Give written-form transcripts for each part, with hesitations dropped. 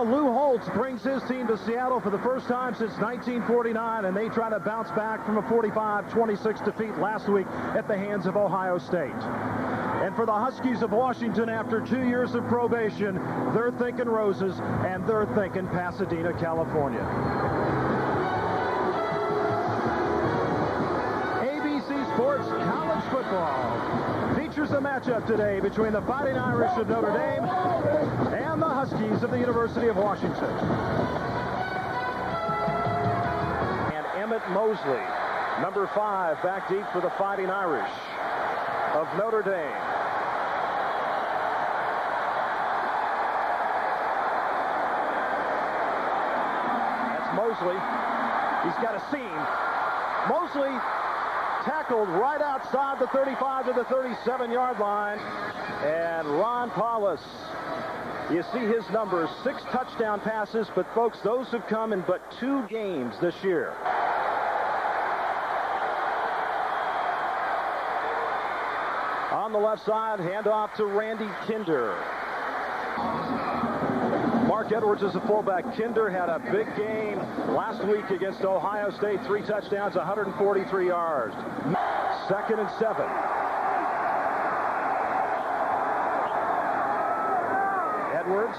Lou Holtz brings his team to Seattle for the first time since 1949, and they try to bounce back from a 45-26 defeat last week at the hands of Ohio State. And for the Huskies of Washington, after 2 years of probation, they're thinking roses, and they're thinking Pasadena, California. ABC Sports College Football features a matchup today between the Fighting Irish of Notre Dame and the Huskies of the University of Washington. And Emmett Mosley, number 5, back deep for the Fighting Irish of Notre Dame. That's Mosley. He's got a seam. Mosley tackled right outside the 35 to the 37-yard line. And Ron Paulus, you see his numbers, 6 touchdown passes, but folks, those have come in but 2 games this year. On the left side, handoff to Randy Kinder. Mark Edwards is a fullback. Kinder had a big game last week against Ohio State. 3 touchdowns, 143 yards. 2nd and 7. Edwards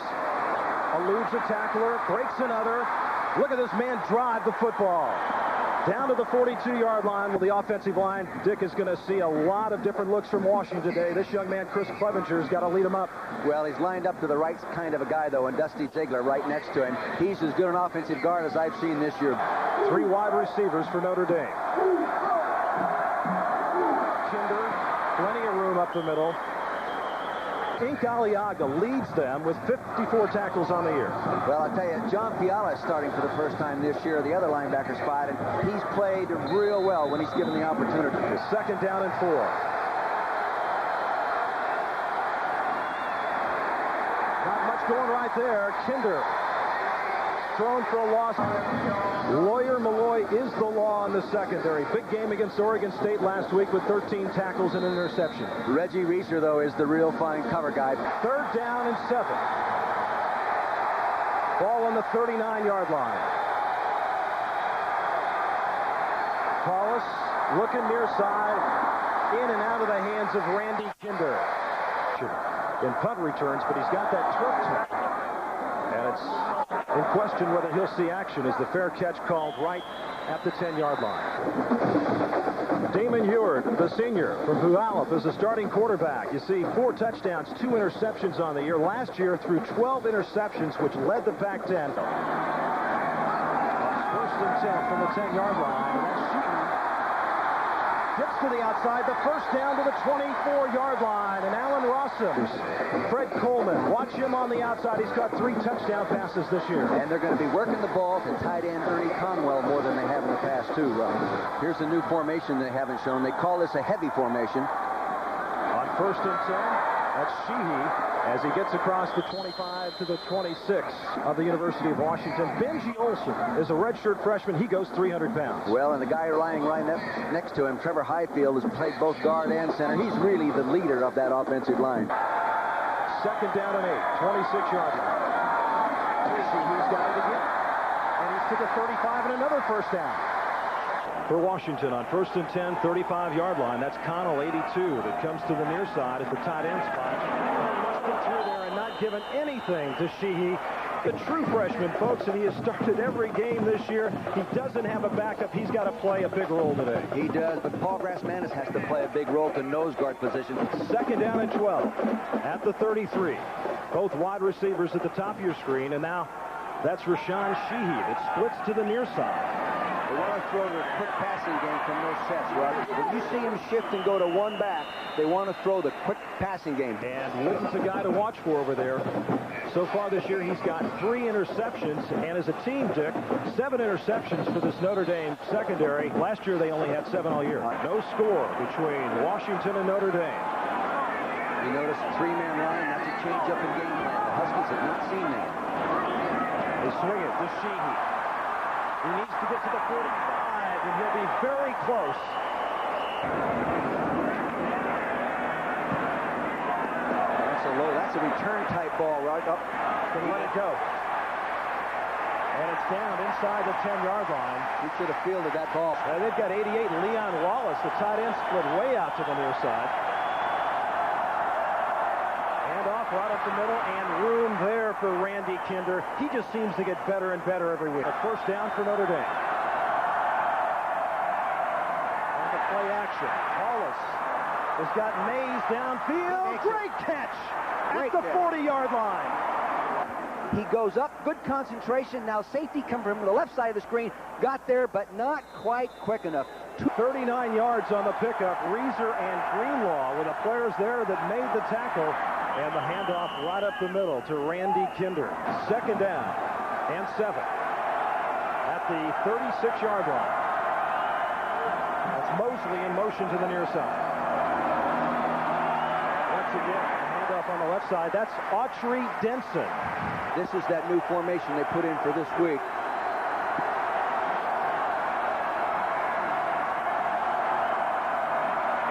eludes a tackler, breaks another. Look at this man drive the football down to the 42-yard line. With the offensive line, Dick is going to see a lot of different looks from Washington today. This young man, Chris Clevenger's got to lead him up. Well, he's lined up to the right kind of a guy, though, and Dusty Ziegler right next to him. He's as good an offensive guard as I've seen this year. 3 wide receivers for Notre Dame. Kinder, plenty of room up the middle. Ink Aliaga leads them with 54 tackles on the year. Well, I'll tell you, John Fiala is starting for the first time this year, the other linebacker spot, and he's played real well when he's given the opportunity. 2nd down and 4. Not much going right there. Kinder thrown for a loss. Lawyer Malloy is the law in the secondary. Big game against Oregon State last week with 13 tackles and an interception. Reggie Reeser, though, is the real fine cover guy. 3rd down and 7. Ball on the 39-yard line. Paulus looking near side, in and out of the hands of Randy Kinder. In punt returns, but he's got that turf toe. And it's in question whether he'll see action as the fair catch called right at the 10-yard line. Damon Heward, the senior from Puyallup, is the starting quarterback. You see 4 touchdowns, 2 interceptions on the year. Last year threw 12 interceptions, which led the Pac-10. 1st and 10 from the 10-yard line. And that's shooting. Gets to the outside, the 1st down to the 24-yard line. And Allen Rossum, Fred Coleman, watch him on the outside. He's caught 3 touchdown passes this year. And they're going to be working the ball to tight end Ernie Conwell more than they have in the past, too. Here's a new formation they haven't shown. They call this a heavy formation. On 1st and 10, that's Sheehy as he gets across the 25 to the 26 of the University of Washington. Benji Olson is a redshirt freshman. He goes 300 pounds. Well, and the guy lying right next to him, Trevor Highfield, has played both guard and center. He's really the leader of that offensive line. 2nd down and 8, 26-yard line. Sheehy's got it again. And he's to the 35 and another 1st down. For Washington on 1st and 10, 35-yard line. That's Connell, 82, that comes to the near side at the tight end spot. Through there and not given anything to Sheehy, the true freshman, folks, and he has started every game this year. He doesn't have a backup. He's got to play a big role today. He does, but Paul Grassmanis has to play a big role to nose guard position. 2nd down and 12 at the 33. Both wide receivers at the top of your screen, and now that's Rashawn Sheehy that splits to the near side. They want to throw the quick passing game from those sets, Roger. When you see him shift and go to 1 back, they want to throw the quick passing game. And Litton's a guy to watch for over there. So far this year, he's got 3 interceptions, and as a team, Dick, 7 interceptions for this Notre Dame secondary. Last year, they only had 7 all year. No score between Washington and Notre Dame. You notice a 3-man line. That's a change-up in game plan. The Huskies have not seen that. They swing it to Sheehy. He needs to get to the 45, and he'll be very close. That's a return type ball right up. Can let it go. down inside the 10-yard line. He should have fielded that ball. They've got 88, Leon Wallace, the tight end, split way out to the near side. Handoff right up the middle, and room there for Randy Kinder. He just seems to get better and better every week. A first down for Notre Dame. On the play action, Wallace has got Mays downfield. Great catch at the 40-yard line. He goes up, good concentration. Now safety come from the left side of the screen. Got there, but not quite quick enough. 39 yards on the pickup. Reeser and Greenlaw were the players there that made the tackle. And the handoff right up the middle to Randy Kinder. Second down and 7 at the 36-yard line. That's Mosley in motion to the near side. Once again, handoff on the left side. That's Autry Denson. This is that new formation they put in for this week.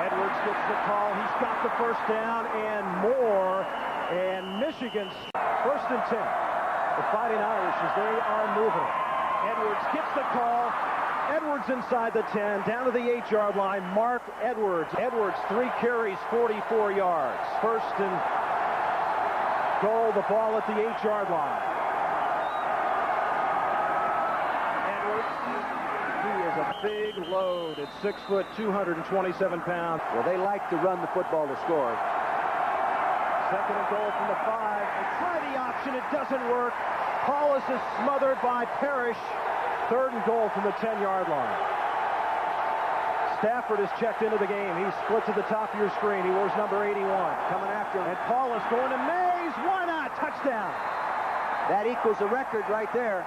Edwards gets the call. He's got the first down and more. And Michigan's first and 10. The Fighting Irish as they are moving. Edwards gets the call. Edwards inside the 10, down to the 8-yard line. Mark Edwards. Edwards, 3 carries, 44 yards. First and goal, the ball at the 8-yard line. Edwards, he is a big load at 6 foot, 227 pounds. Well, they like to run the football to score. Second and goal from the 5. They try the option, it doesn't work. Paulus is smothered by Parrish. Third and goal from the 10-yard line. Stafford is checked into the game. He splits at the top of your screen. He wears number 81. Coming after him. And Paulus going to Mays. Why not? Touchdown. That equals a record right there.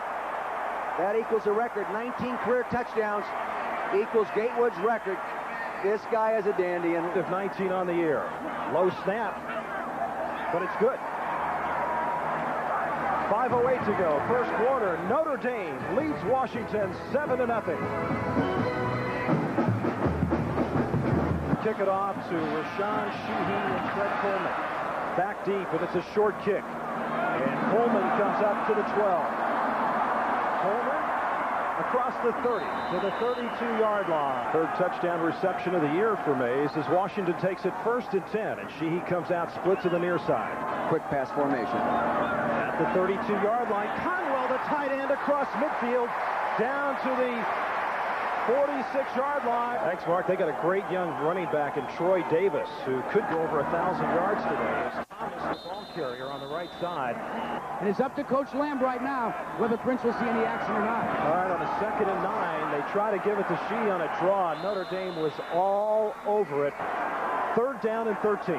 That equals a record. 19 career touchdowns equals Gatewood's record. This guy is a dandy. And 19 on the year. Low snap, but it's good. 5:08 to go. First quarter. Notre Dame leads Washington 7-0. Kick it off to Rashawn Sheehy and Fred Coleman. Back deep, and it's a short kick. And Coleman comes up to the 12. Coleman across the 30 to the 32-yard line. Third touchdown reception of the year for Mays as Washington takes it first and 10, and Sheehy comes out, split to the near side. Quick pass formation. At the 32-yard line, Conwell, the tight end, across midfield, down to the 46-yard line. Thanks, Mark. They got a great young running back in Troy Davis, who could go over 1,000 yards today. Thomas, the ball carrier on the right side. And it's up to Coach Lamb right now whether Prince will see any action or not. All right, on a 2nd and 9, they try to give it to Sheehy on a draw. Notre Dame was all over it. 3rd down and 13.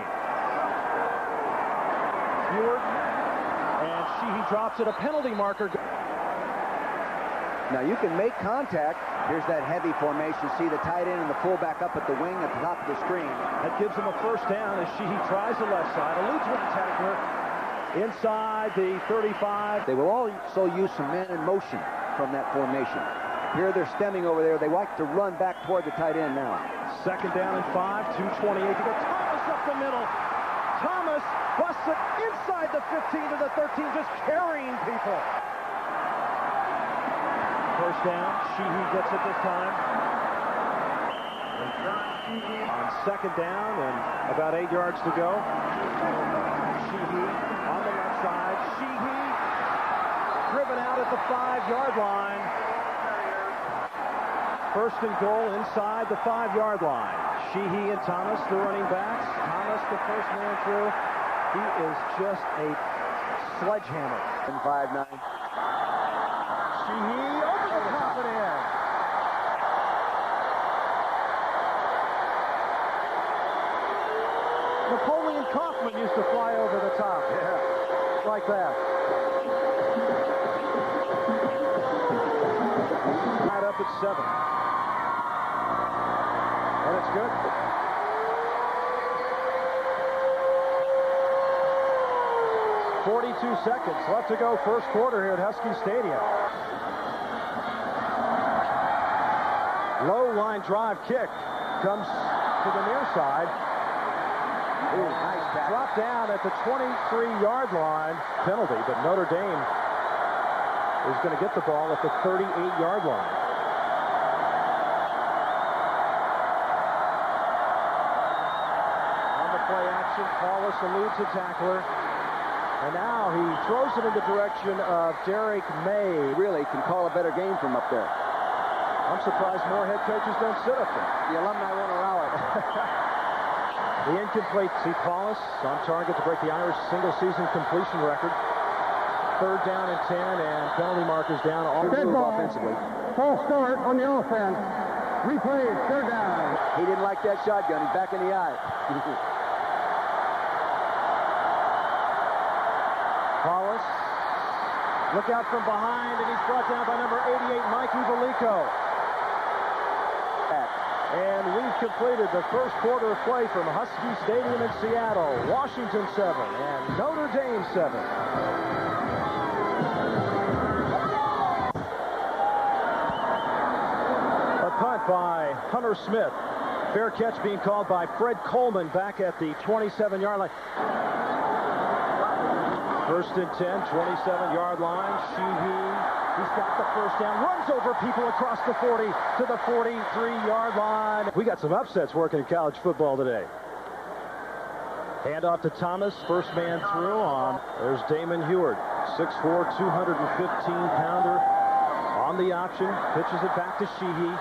Stewart, and Sheehy drops it, a penalty marker. Now you can make contact. Here's that heavy formation. See the tight end and the fullback up at the wing at the top of the screen. That gives him a first down as Sheehy tries the left side. Eludes one tackler inside the 35. They will also use some man in motion from that formation. Here they're stemming over there. They like to run back toward the tight end now. 2nd down and 5, 2:28 to go. Thomas up the middle. Thomas busts it inside the 15 to the 13, just carrying people. First down, Sheehy gets it this time. On 2nd down and about 8 yards to go. Sheehy on the left side. Sheehy driven out at the 5-yard line. First and goal inside the 5-yard line. Sheehy and Thomas, the running backs. Thomas, the first man through. He is just a sledgehammer. In 5-9. Sheehy over the top and in. Napoleon Kaufman used to fly over the top. Yeah. Like that. Right up at 7. And it's good. .42 seconds left to go, first quarter here at Husky Stadium. Low line drive kick comes to the near side. Ooh, nice back. Dropped down at the 23-yard line. Penalty, but Notre Dame is going to get the ball at the 38-yard line. On the play action, Paulus eludes a tackler. And now he throws it in the direction of Derek May. Really can call a better game from up there. I'm surprised more head coaches don't sit up there. The alumni won't allow it. The incomplete. See Paulus on target to break the Irish single-season completion record. 3rd down and 10, and penalty markers down all Good ball. offensively. False start on the offense. Replay, 3rd down. He didn't like that shotgun. He's back in the eye. Paulus, look out from behind, and he's brought down by number 88, Mike Ivalico. And we've completed the first quarter of play from Husky Stadium in Seattle. Washington 7 and Notre Dame 7. A punt by Hunter Smith. Fair catch being called by Fred Coleman back at the 27-yard line. 1st and 10, 27-yard line. He's got the first down, runs over people across the 40 to the 43-yard line. We got some upsets working in college football today. Handoff to Thomas, first man through on. There's Damon Heward, 6'4", 215-pounder on the option. Pitches it back to Sheehy.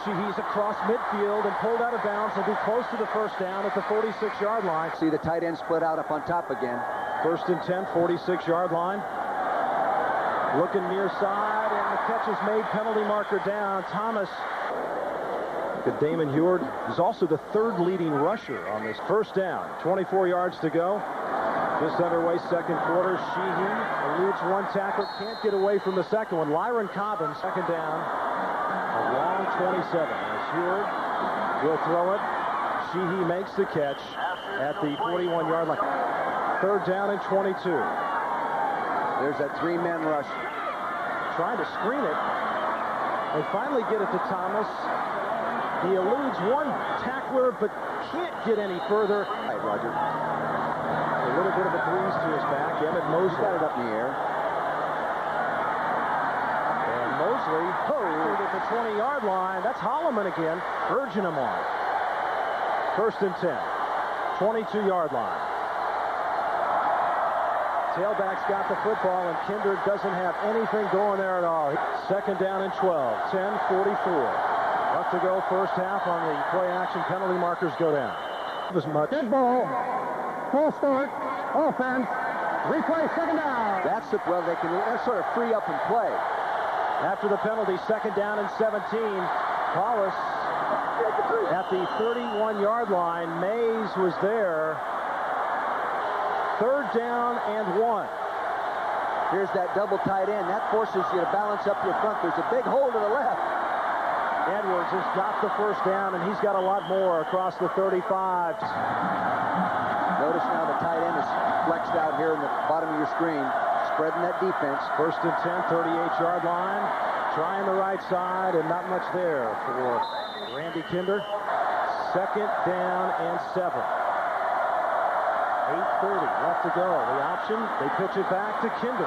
Sheehy's across midfield and pulled out of bounds. He'll be close to the first down at the 46-yard line. See the tight end split out up on top again. 1st and 10, 46-yard line. Looking near side, and the catch is made. Penalty marker down. Thomas. Look at Damon Heward. He's also the 3rd leading rusher on this first down. 24 yards to go. Just underway, 2nd quarter. Sheehy eludes one tackle. Can't get away from the second one. Lyron Cobbins, 2nd down. A long 27. As Heward will throw it. Sheehy makes the catch at the 41-yard line. 3rd down and 22. There's that 3-man rush. Trying to screen it. They finally get it to Thomas. He eludes one tackler, but can't get any further. All right, Roger. A little bit of a breeze to his back. Emmett Mosley got it up in the air. And Mosley at the 20-yard line. That's Holloman again, urging him on. 1st and 10. 22-yard line. Tailback's got the football, and Kinder doesn't have anything going there at all. 2nd down and 12, 10:44. Left to go first half on the play action. Penalty markers go down. As much. Good ball. Full start. Offense. Replay, 2nd down. That's well, they can sort of free up and play. After the penalty, 2nd down and 17. Paulus at the 31-yard line. Mays was there. 3rd down and 1. Here's that double tight end. That forces you to balance up your front. There's a big hole to the left. Edwards has got the first down, and he's got a lot more across the 35. Notice now the tight end is flexed out here in the bottom of your screen, spreading that defense. 1st and 10, 38-yard line. Trying the right side, and not much there for Randy Kinder. 2nd down and 7. 8:30 left to go. The option, they pitch it back to Kinder.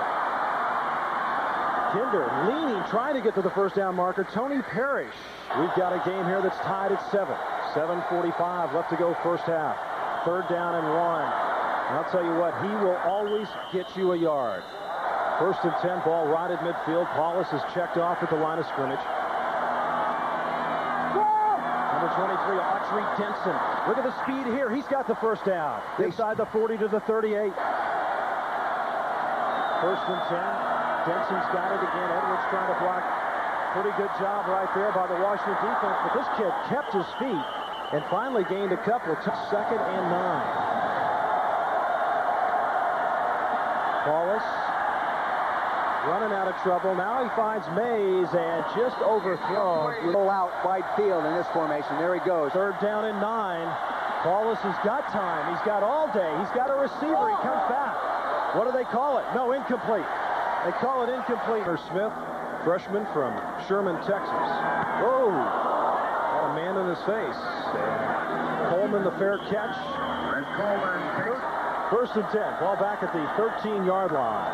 Kinder leaning, trying to get to the first down marker. Tony Parrish. We've got a game here that's tied at 7. 7:45 left to go first half. 3rd down and 1. And I'll tell you what, he will always get you a yard. 1st and 10, ball right at midfield. Paulus is checked off at the line of scrimmage. Number 23, Autry Denson. Look at the speed here. He's got the first down. Inside the 40 to the 38. 1st and 10. Denson's got it again. Edwards trying to block. Pretty good job right there by the Washington defense. But this kid kept his feet and finally gained a couple. 2nd and 9. Paulus running out of trouble. Now he finds Mays and just overthrown. Roll out wide field in this formation. There he goes. 3rd down and 9. Paulus has got time. He's got all day. He's got a receiver. He comes back. What do they call it? No, incomplete. They call it incomplete. Smith, freshman from Sherman, Texas. Oh, got a man in his face. Coleman, the fair catch. 1st and 10. Ball back at the 13-yard line.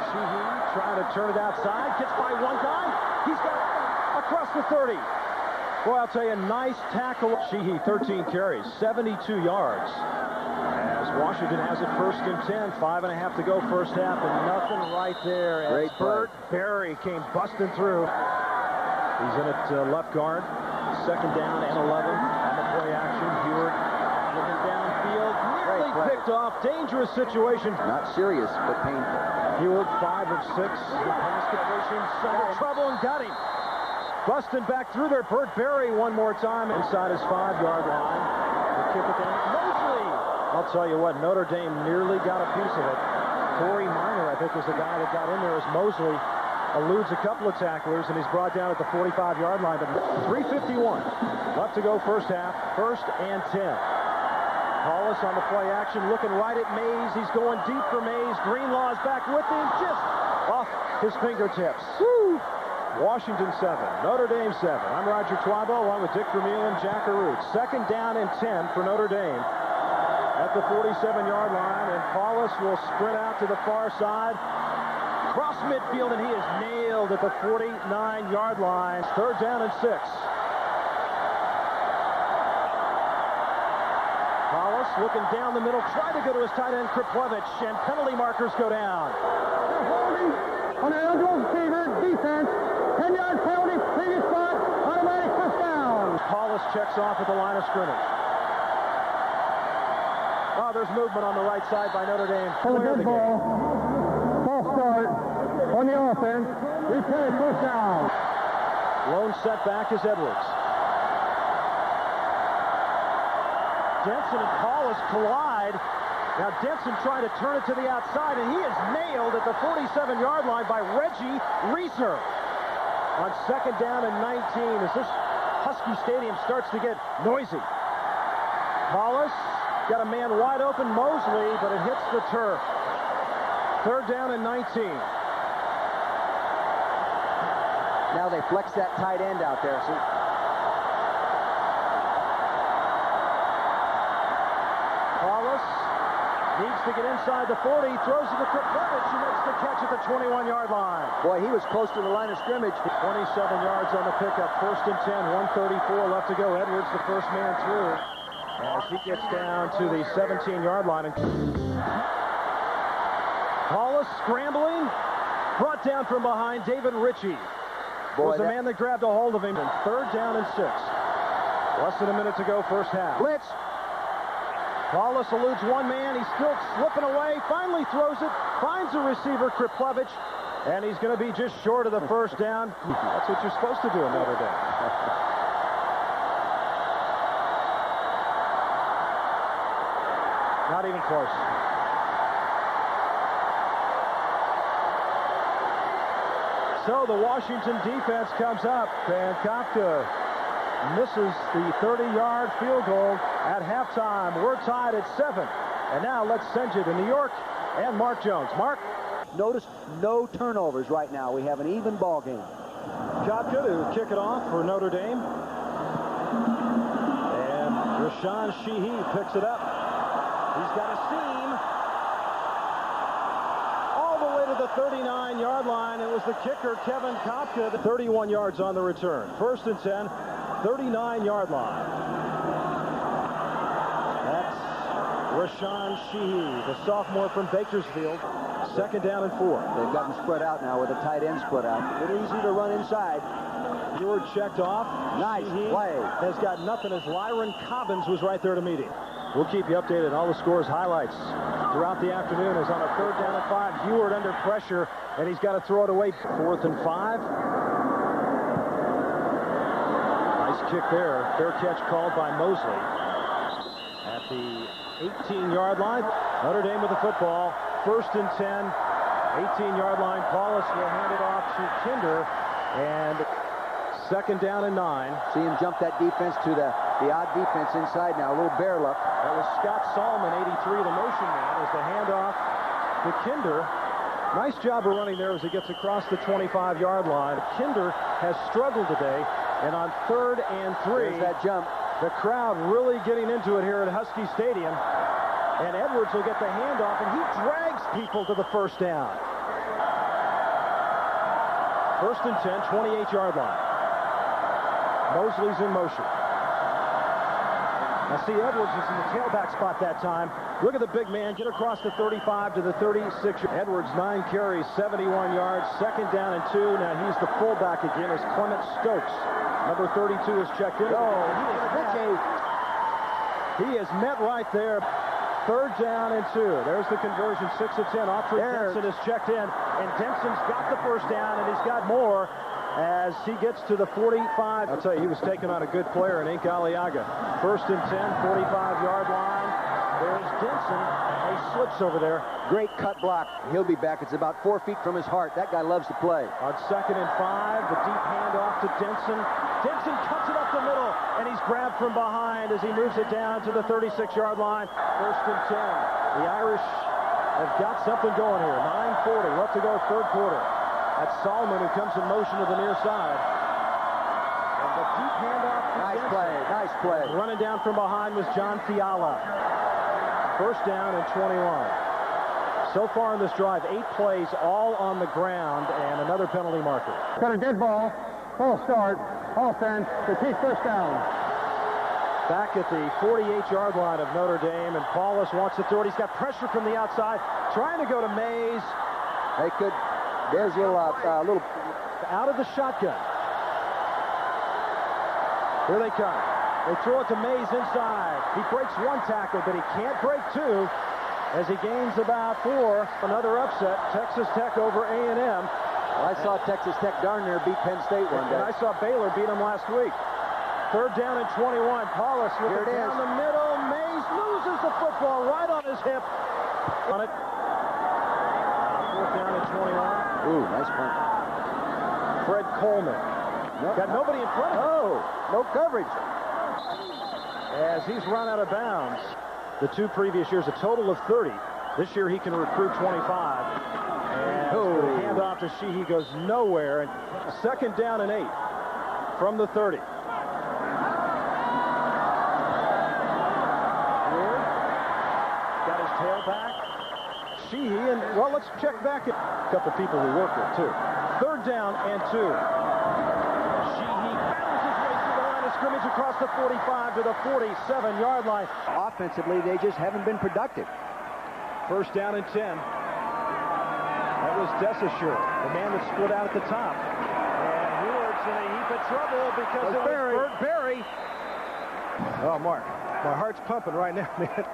Sheehy trying to turn it outside. Gets by one guy. He's got across the 30. Boy, I'll tell you, nice tackle. Sheehy, 13 carries, 72 yards. As Washington has it 1st and 10, 5.5 to go first half, and nothing right there. As Burt Berry came busting through. He's in at left guard. 2nd down and 11 on the play action. Heward looking downfield, nearly picked off. Dangerous situation. Not serious, but painful. Heward 5 of 6. The pass completion, under trouble and got him. Busting back through there. Burt Berry one more time inside his 5-yard line. The kick it down. Mosley. I'll tell you what, Notre Dame nearly got a piece of it. Corey Minor, I think, was the guy that got in there as Mosley eludes a couple of tacklers, and he's brought down at the 45-yard line. But 3:51 left to go first half. 1st and 10. Paulus on the play action, looking right at Mays. He's going deep for Mays. Greenlaw's back with him, just off his fingertips. Woo! Washington 7, Notre Dame 7. I'm Roger Twybo, along with Dick Vermeil and Jack Arute. 2nd down and 10 for Notre Dame at the 47-yard line, and Paulus will sprint out to the far side. Cross midfield, and he is nailed at the 49-yard line. 3rd down and 6. Paulus looking down the middle, trying to go to his tight end, Kriplevich, and penalty markers go down. They're holding on an underfavored defense. 10-yard penalty, previous spot, automatic first down. Paulus checks off at the line of scrimmage. Oh, there's movement on the right side by Notre Dame. Clear the ball. False start on the offense. Replay first down. Lone setback is Edwards. Denson and Paulus collide. Now Denson trying to turn it to the outside, and he is nailed at the 47-yard line by Reggie Reeser. On 2nd down and 19 as this Husky Stadium starts to get noisy. Paulus got a man wide open, Mosley, but it hits the turf. 3rd down and 19. Now they flex that tight end out there, see? Paulus needs to get inside the 40, throws it to Kriplevich, who makes the catch at the 21-yard line. Boy, he was close to the line of scrimmage. 27 yards on the pickup, 1st and 10, 1:34 left to go. Edwards, the first man through, as he gets down to the 17-yard line. Paulus scrambling, brought down from behind. David Ritchie was the man that grabbed a hold of him. And 3rd down and 6. Less than a minute to go first half. Blitz. Paulus eludes one man. He's still slipping away. Finally throws it. Finds a receiver, Kriplevich. And he's going to be just short of the first down. That's what you're supposed to do in Notre Dame. Not even close. So the Washington defense comes up, and Kafka misses the 30-yard field goal at halftime. We're tied at 7. And now let's send you to New York and Mark Jones. Mark? Notice no turnovers right now. We have an even ball game. Kafka to kick it off for Notre Dame. And Rashawn Sheehy picks it up. He's got a seam. All the way to the 39-yard line. It was the kicker, Kevin Kafka. 31 yards on the return. 1st and 10. 39-yard line. That's Rashawn Sheehy, the sophomore from Bakersfield. 2nd down and 4. They've got him spread out now with a tight end spread out. A little easy to run inside. Heward checked off. Nice Sheehy play. Has got nothing as Lyron Cobbins was right there to meet him. We'll keep you updated on all the scores, highlights throughout the afternoon. As on a 3rd down and 5, Heward under pressure, and he's got to throw it away. 4th and 5. Kick there. Fair catch called by Mosley at the 18-yard line. Notre Dame with the football. 1st and 10. 18-yard line. Paulus will hand it off to Kinder. And 2nd down and 9. See him jump that defense to the odd defense inside now. A little bear luck. That was Scott Salmon, 83, the motion man, as the handoff to Kinder. Nice job of running there as he gets across the 25-yard line. Kinder has struggled today. And on 3rd and 3, there's that jump. The crowd really getting into it here at Husky Stadium. And Edwards will get the handoff, and he drags people to the first down. First and 10, 28-yard line. Mosley's in motion. Now see, Edwards is in the tailback spot that time. Look at the big man get across the 35 to the 36. Edwards 9 carries, 71 yards. Second down and 2. Now he's the fullback again as Clement Stokes. Number 32 is checked in. He is met right there. Third down and 2. There's the conversion. 6 of 10. Autry Denson is checked in, and Denson's got the first down, and he's got more as he gets to the 45. I'll tell you, he was taking on a good player in Ink Aliaga. First and 10, 45-yard line. There's Denson. He slips over there. Great cut block. He'll be back. It's about 4 feet from his heart. That guy loves to play. On second and 5, the deep handoff to Denson. Denson cuts it up the middle, and he's grabbed from behind as he moves it down to the 36-yard line. First and 10. The Irish have got something going here. 9:40 left to go, third quarter. That's Solomon who comes in motion to the near side. And the deep handoff to Denson. Nice play. Running down from behind was John Fiala. First down and 21. So far in this drive, 8 plays, all on the ground, and another penalty marker. Got a dead ball. Full start. Offense. The Chiefs first down. Back at the 48-yard line of Notre Dame, and Paulus wants to throw it. He's got pressure from the outside, trying to go to Mays. They could. There's a little out of the shotgun. Here they come. They throw it to Mays inside. He breaks 1 tackle, but he can't break 2 as he gains about 4. Another upset, Texas Tech over A&M. I saw Texas Tech darn near beat Penn State one day. And I saw Baylor beat him last week. Third down and 21. Paulus with it down the middle. Mays loses the football right on his hip. On it. Fourth down and 21. Ooh, nice punt. Fred Coleman. Got nobody in front of him. Oh, no coverage. As he's run out of bounds. The 2 previous years, a total of 30. This year he can recruit 25. And the handoff to Sheehy goes nowhere. And second down and 8 from the 30. Got his tail back. Sheehy, and well, let's check back at a couple people who work with too. Third down and 2. Sheehy battles his way through the line of scrimmage across the 45 to the 47-yard line. Offensively, they just haven't been productive. First down and 10. That was Desasure, the man that split out at the top. And Heward's in a heap of trouble because it was Burt Berry. Oh, Mark, my heart's pumping right now, man.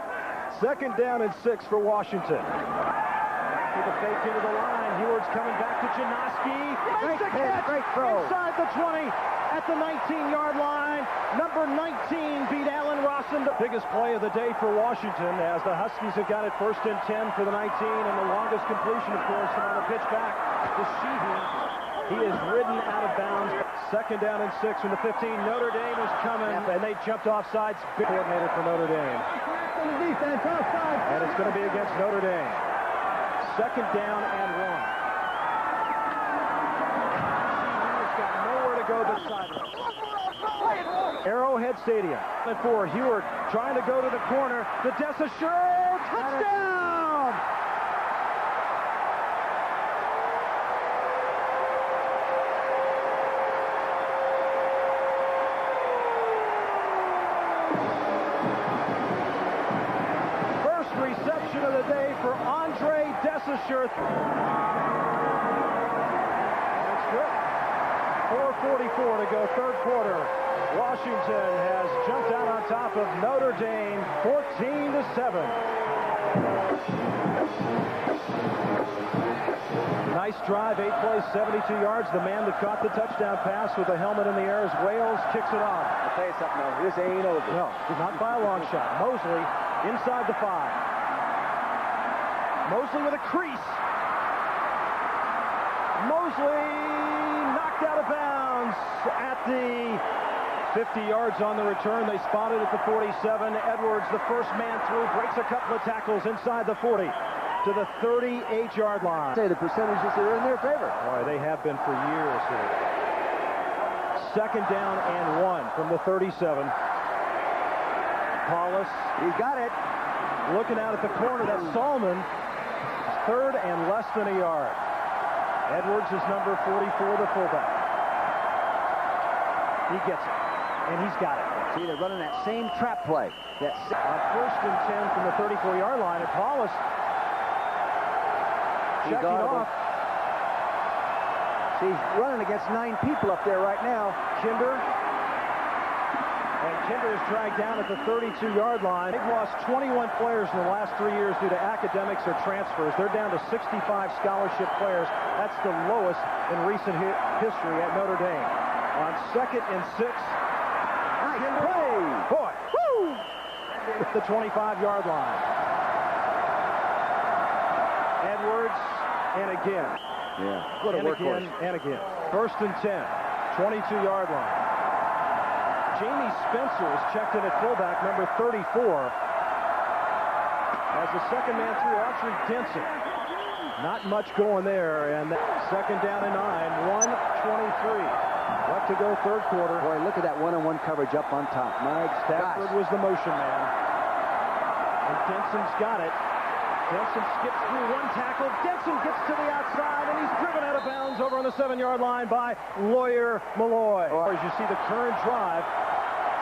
Second down and 6 for Washington. With a fake into the line. Heward's coming back to Janoski. Makes the catch. Great throw. Inside the 20 at the 19-yard line. Number 19 beat Allen Rosson. The biggest play of the day for Washington as the Huskies have got it first and 10 for the 19. And the longest completion, of course, on the pitch back to Sheehy. He is ridden out of bounds. Second down and 6 from the 15. Notre Dame is coming, and they jumped offsides. Big coordinator for Notre Dame. And it's going to be against Notre Dame. Second down and 1. He's got nowhere to go but sideways. Arrowhead Stadium. And 4. Heward trying to go to the corner. The Desasure touchdown! Reception of the day for Andre Desasure. That's good. 4:44 to go, third quarter. Washington has jumped out on top of Notre Dame, 14-7. Nice drive, 8 plays, 72 yards. The man that caught the touchdown pass with the helmet in the air as Wales kicks it off. I'll tell you something, though. This ain't over. No, not by a long shot. Mosley inside the 5. Mosley with a crease. Mosley knocked out of bounds at the 50 yards on the return. They spotted at the 47. Edwards, the first man through, breaks a couple of tackles inside the 40 to the 38-yard line. Say the percentages are in their favor. Boy, they have been for years here. Second down and 1 from the 37. Paulus, He got it. looking out at the corner. That's Solomon. Third and less than a yard. Edwards is number 44, the fullback. He gets it, and he's got it. See, they're running that same trap play. On 1st and 10 from the 34-yard line, and Paulus checking off. See, he's running against 9 people up there right now. Kinder. And Kinder is dragged down at the 32-yard line. They've lost 21 players in the last 3 years due to academics or transfers. They're down to 65 scholarship players. That's the lowest in recent history at Notre Dame. On 2nd and 6. Nice play. Boy. Woo! At the 25-yard line. Edwards, and again. Yeah, what a workhorse. And again. 1st and 10. 22-yard line. Jamie Spencer is checked in at fullback, number 34. As the second man through, Autry Denson. Not much going there, and 2nd down and 9, 1:23 left to go, 3rd quarter. Boy, look at that one-on-one coverage up on top. My Stafford was the motion man. And Denson's got it. Denson skips through one tackle. Denson gets to the outside, and he's driven out of bounds over on the 7-yard line by Lawyer Malloy. As you see the current drive,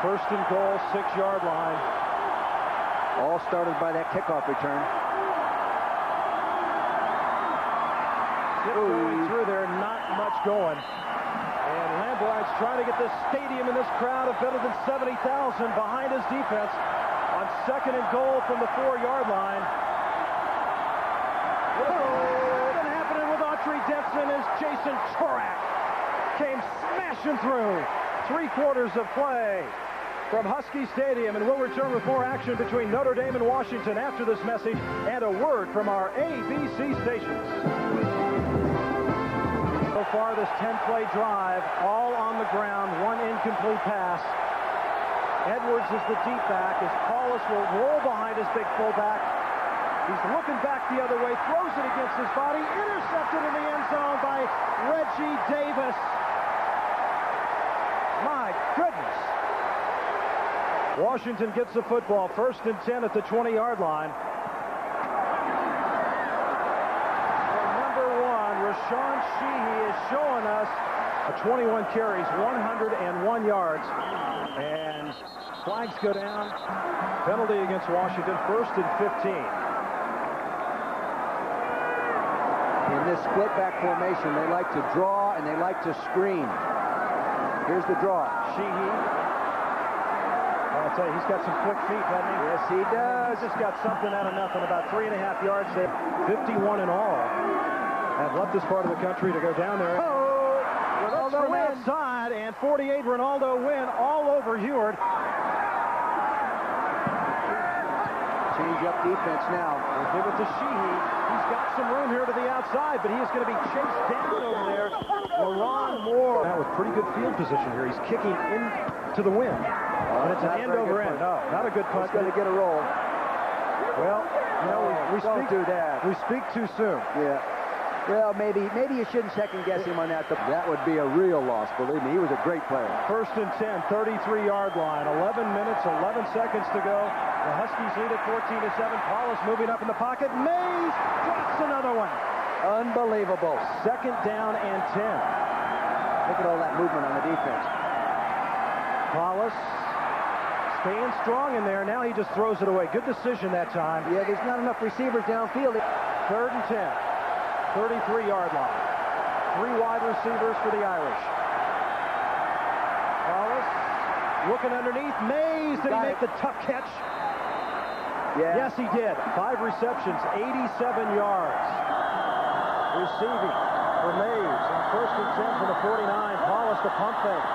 1st and goal, 6-yard line. All started by that kickoff return. Going through there, not much going. And Lambright's trying to get this stadium and this crowd of better than 70,000 behind his defense on 2nd and goal from the 4-yard line. What's happening with Autry Denson as Jason Chorak came smashing through. 3/4 of play from Husky Stadium, and we'll return with more action between Notre Dame and Washington after this message and a word from our ABC stations. So far, this 10-play drive, all on the ground, 1 incomplete pass. Edwards is the deep back as Paulus will roll behind his big fullback. He's looking back the other way, throws it against his body, intercepted in the end zone by Reggie Davis. My goodness. Washington gets the football, 1st and 10 at the 20-yard line. And number 1, Rashawn Sheehy is showing us a 21 carries, 101 yards. And flags go down. Penalty against Washington, 1st and 15. In this split-back formation, they like to draw and they like to screen. Here's the draw. Sheehy. I'll tell you, he's got some quick feet, doesn't he? Yes, he does. He's just got something out of nothing. About 3.5 yards there. 51 in all. Have left this part of the country to go down there. Oh, Ronaldo from outside, and 48 Ronaldo win all over Heward. Change up defense now. We'll give it to Sheehy. He's got some room here to the outside, but he is going to be chased down over there. LaRon Moore. Now with pretty good field position here. He's kicking into the wind. And it's an end over end. No, not a good punt. He's going to get a roll. Well, you know, we don't do that. We speak too soon. Yeah. Well, maybe you shouldn't second-guess him on that. That would be a real loss, believe me. He was a great player. 1st and 10, 33-yard line. 11 minutes, 11 seconds to go. The Huskies lead at 14-7. Paulus moving up in the pocket. Mays drops another one. Unbelievable. 2nd down and 10. Look at all that movement on the defense. Paulus staying strong in there. Now he just throws it away. Good decision that time. Yeah, there's not enough receivers downfield. 3rd and 10. 33-yard line. 3 wide receivers for the Irish. Paulus looking underneath. Mays, did he make the tough catch? Yeah. Yes, he did. 5 receptions, 87 yards. Receiving for Mays on 1st and 10 from the 49. Paulus the pump fake.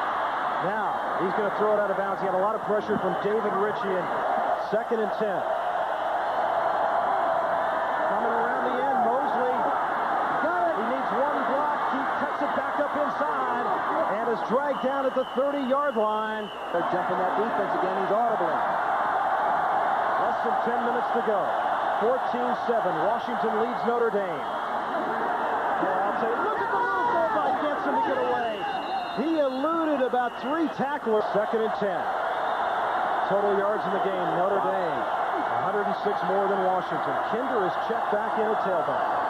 Now, he's going to throw it out of bounds. He had a lot of pressure from David Ritchie in 2nd and 10. Coming around the end, Mosley. He needs one block. He cuts it back up inside and is dragged down at the 30-yard line. They're jumping that defense again. He's audible. Less than 10 minutes to go. 14-7. Washington leads Notre Dame. I'll tell you, look at the move there by Denson to get away. He eluded about 3 tacklers. 2nd and 10. Total yards in the game, Notre Dame. 106 more than Washington. Kinder is checked back in at tailback.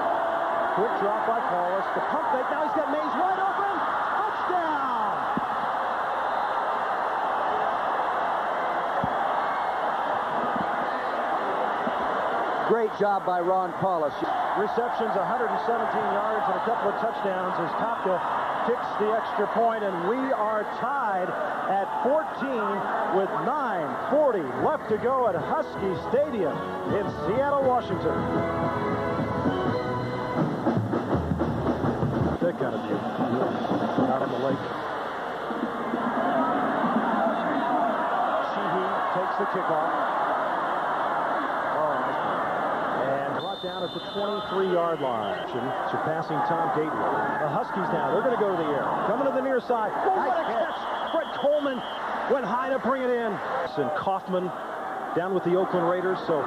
Quick drop by Paulus. The pump fake. Now he's got Mays wide open. Touchdown! Great job by Ron Paulus. Receptions, 117 yards and a couple of touchdowns as Kopka kicks the extra point, and we are tied at 14 with 9:40 left to go at Husky Stadium in Seattle, Washington. That kind of view out on the lake. Sheehy takes the kickoff. Down at the 23-yard line, surpassing Tom Gately. The Huskies now, they're going to go to the air. Coming to the near side. Oh, what a catch! Fred Coleman went high to bring it in. And Kaufman down with the Oakland Raiders, so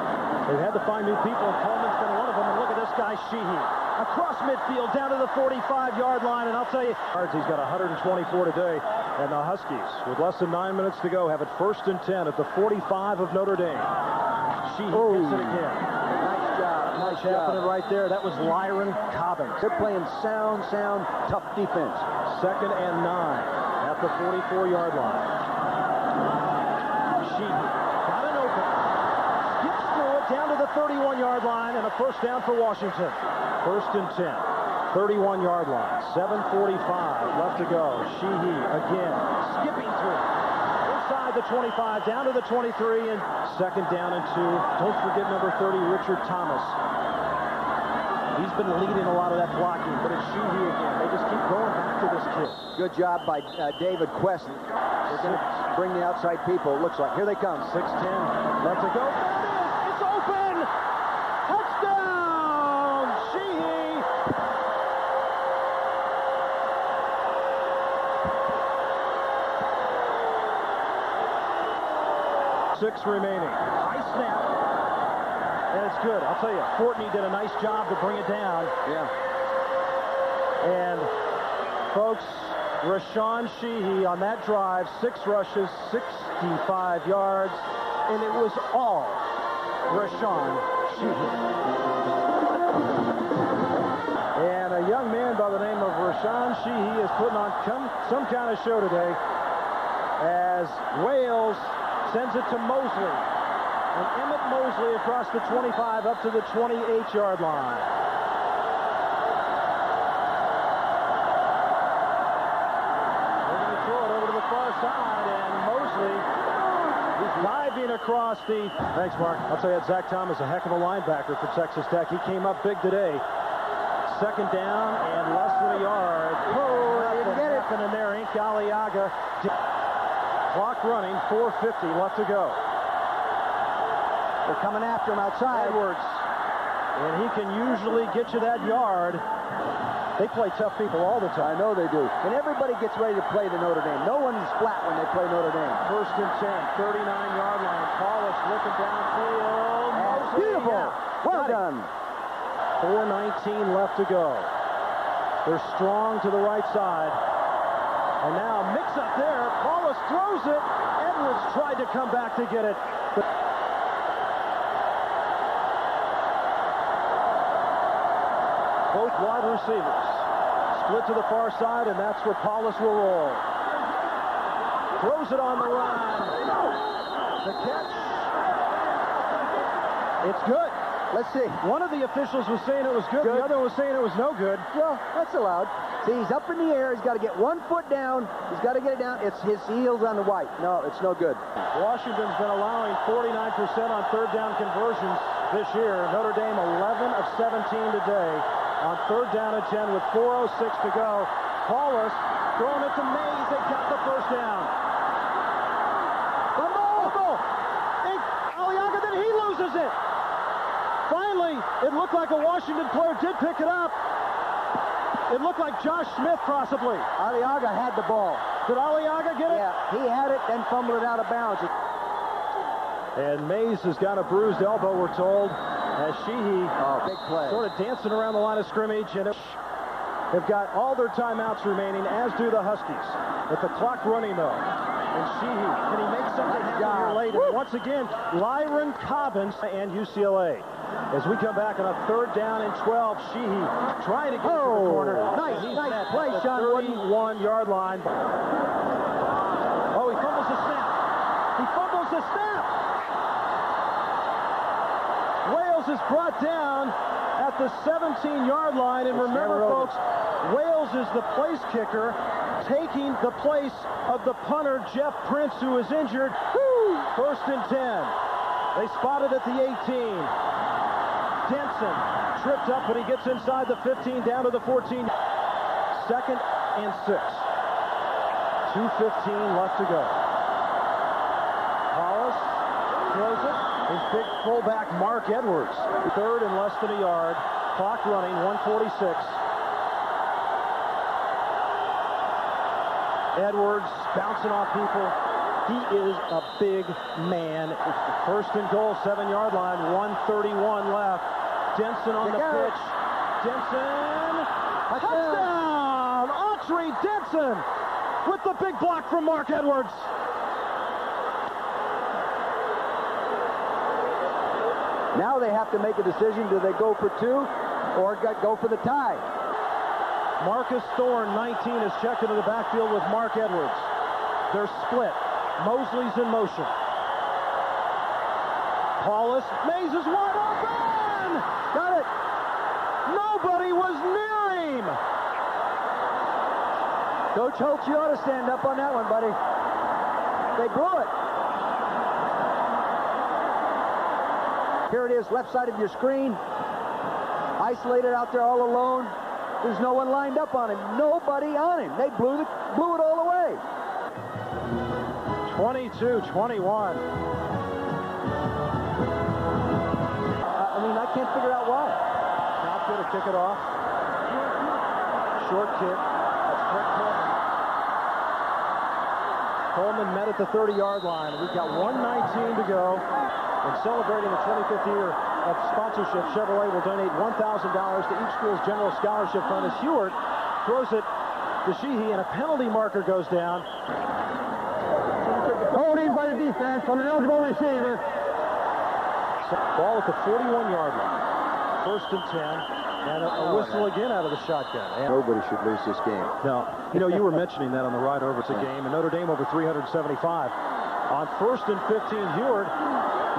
they've had to find new people, and Coleman's been one of them. And look at this guy, Sheehy. Across midfield, down to the 45-yard line, and I'll tell you, he's got 124 today. And the Huskies, with less than 9 minutes to go, have it 1st and 10 at the 45 of Notre Dame. Sheehy gets it again. Nice happening right there. That was Lyron Cobbins. They're playing sound, tough defense. 2nd and 9 at the 44-yard line. Sheehy got it open. Skips through it down to the 31-yard line, and a 1st down for Washington. 1st and 10. 31-yard line. 7:45 left to go. Sheehy again skipping through. Inside the 25, down to the 23, and 2nd down and 2. Don't forget number 30, Richard Thomas. He's been leading a lot of that blocking, but it's Sheehy again. They just keep going back to this kid. Good job by David Quest. They're going to bring the outside people, it looks like. Here they come. 6:10 left to go. There it is! It's open! Touchdown! Sheehy! Six remaining. High snap. And it's good. I'll tell you, Fortney did a nice job to bring it down. Yeah. And, folks, Rashawn Sheehy on that drive, 6 rushes, 65 yards, and it was all Rashawn Sheehy. And a young man by the name of Rashawn Sheehy is putting on some kind of show today as Wales sends it to Mosley. And Emmett Mosley across the 25 up to the 28-yard line. They're going to throw it over to the far side, and Mosley is diving across the... Thanks, Mark. I'll tell you, Zach Thomas, a heck of a linebacker for Texas Tech. He came up big today. 2nd down and less than a yard. Oh, didn't get it. Happened in there. Ink Aliaga. Clock running, 4:50 left to go. They're coming after him outside. Edwards. And he can usually get you that yard. They play tough people all the time. I know they do. And everybody gets ready to play the Notre Dame. No one's flat when they play Notre Dame. 1st and 10, 39-yard line. Paulus looking downfield. Beautiful. Yeah. Well done. 4:19 left to go. They're strong to the right side. And now mix up there. Paulus throws it. Edwards tried to come back to get it. But both wide receivers split to the far side, and that's where Paulus will roll. Throws it on the run. The catch. It's good. Let's see. One of the officials was saying it was good. The other was saying it was no good. Well, that's allowed. See, he's up in the air. He's got to get 1 foot down. He's got to get it down. It's his heels on the white. No, it's no good. Washington's been allowing 49% on 3rd down conversions this year. Notre Dame 11 of 17 today on 3rd down and 10 with 4:06 to go. Paulus throwing it to Mays. They got the 1st down. Fumble! Aliaga, then he loses it. Finally, it looked like a Washington player did pick it up. It looked like Josh Smith, possibly. Aliaga had the ball. Did Aliaga get it? Yeah, he had it, then fumbled it out of bounds. And Mays has got a bruised elbow, we're told, as Sheehy big play. Sort of dancing around the line of scrimmage. And they've got all their timeouts remaining, as do the Huskies. With the clock running, though. And Sheehy, can he make something happen here late? And once again, Lyron Cobbins and UCLA. As we come back on a 3rd down and 12, Sheehy trying to get to the corner. Nice play, Sean. 31-yard line. Oh, he fumbles the snap. He fumbles the snap. Wales is brought down at the 17-yard line. And remember, folks, Wales is the place kicker, taking the place of the punter, Jeff Prince, who is injured. 1st and 10. They spotted at the 18. Denson tripped up, but he gets inside the 15, down to the 14. 2nd and 6. 2:15 left to go. Hollis throws it. His big fullback, Mark Edwards. 3rd and less than a yard. Clock running, 1:46. Edwards bouncing off people. He is a big man. 1st and goal, 7-yard line, 1:31 left. Denson on the pitch. Denson, touchdown! Autry Denson with the big block from Mark Edwards. Now they have to make a decision. Do they go for 2 or go for the tie? Marcus Thorne, 19, is checked into the backfield with Mark Edwards. They're split. Mosley's in motion. Paulus, Mays is wide open! Got it! Nobody was near him! Coach Holtz, you ought to stand up on that one, buddy. They blew it. Here it is, left side of your screen. Isolated out there all alone. There's no one lined up on him. Nobody on him. They blew it all away. 22-21. I mean, I can't figure out why. Not good to kick it off. Short kick. That's Brett Coleman. Coleman met at the 30-yard line. We've got 1:19 to go. And celebrating the 25th year of sponsorship, Chevrolet will donate $1,000 to each school's general scholarship fund as Hewart throws it to Sheehy, and a penalty marker goes down. Holding by the defense on an eligible receiver. Ball at the 41-yard line. 1st and 10. And a whistle again out of the shotgun. And nobody should lose this game. no, you were mentioning that on the ride over to the game. And Notre Dame over 375. On 1st and 15, Hewart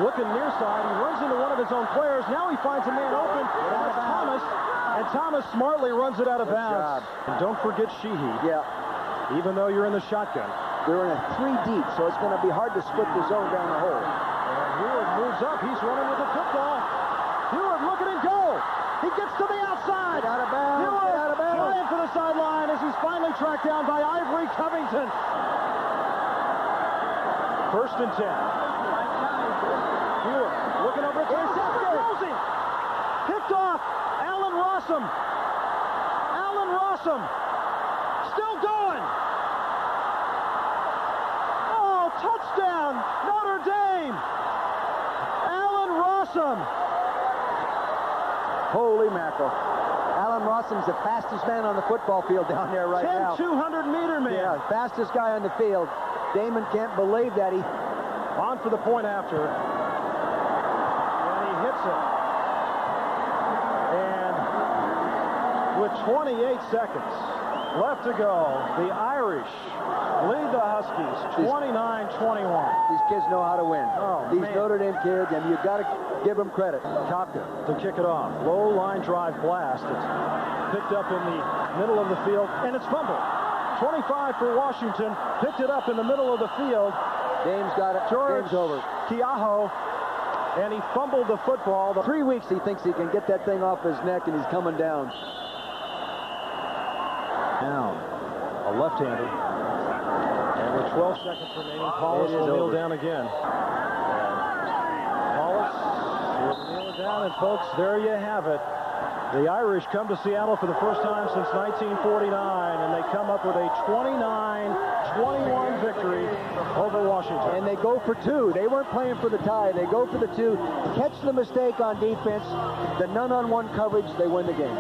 looking near side. He runs into one of his own players. Now he finds a man open. That's Thomas. And Thomas smartly runs it out of bounds. And don't forget Sheehy. Yeah. Even though you're in the shotgun. They're in a 3 deep, so it's going to be hard to split the zone down the hole. And Hewart moves up. He's running with the football. Hewart looking and go. He gets to the outside. Out of bounds. Hewart Out of bounds. flying for the sideline as he's finally tracked down by Ivory Covington. 1st and 10. Hewart looking over at Closing. Picked off. Allen Rossum. Still going. Oh, touchdown. Notre Dame. Allen Rossum. Holy mackerel. Allen Rossum's the fastest man on the football field down there right now. 200-meter man. Yeah, fastest guy on the field. Damon can't believe that he... On for the point after. And he hits it. And with 28 seconds left to go, the Irish lead the Huskies 29-21. These kids know how to win. Oh, These man. Notre Dame kids, and you've got to give them credit. Kopka to kick it off. Low line drive blast. It's picked up in the middle of the field, and it's fumbled. 25 for Washington. Picked it up in the middle of the field. Dame's got it. George Game's over. Keaho, and he fumbled the football. 3 weeks he thinks he can get that thing off his neck, and he's coming down. Down. A left-hander. And with 12 seconds remaining, Paulus will kneel down again. Paulus will kneel down, and folks, there you have it. The Irish come to Seattle for the first time since 1949, and they come up with a 29-21 victory over Washington. And they go for 2. They weren't playing for the tie. They go for the 2. Catch the mistake on defense. The none-on-one coverage, they win the game.